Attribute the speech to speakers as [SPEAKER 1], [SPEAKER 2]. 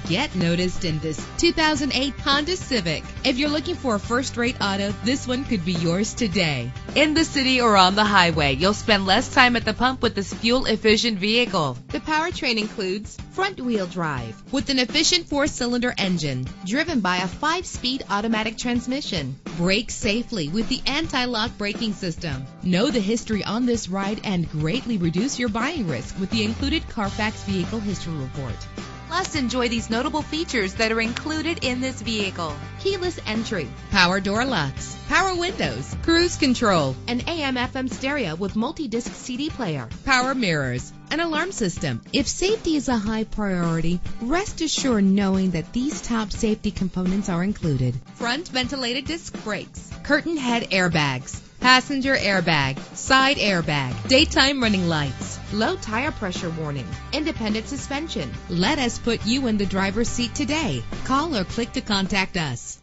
[SPEAKER 1] Get noticed in this 2008 Honda Civic. If you're looking for a first-rate auto, this one could be yours today. In the city or on the highway, you'll spend less time at the pump with this fuel-efficient vehicle. The powertrain includes front-wheel drive with an efficient 4-cylinder engine driven by a 5-speed automatic transmission. Brake safely with the anti-lock braking system. Know the history on this ride and greatly reduce your buying risk with the included Carfax Vehicle History Report. Plus, enjoy these notable features that are included in this vehicle: keyless entry, power door locks, power windows, cruise control, an AM/FM stereo with multi-disc CD player, power mirrors, an alarm system. If safety is a high priority, rest assured knowing that these top safety components are included: front ventilated disc brakes, curtain head airbags, passenger airbag, side airbag, daytime running lights, low tire pressure warning, independent suspension. Let us put you in the driver's seat today. Call or click to contact us.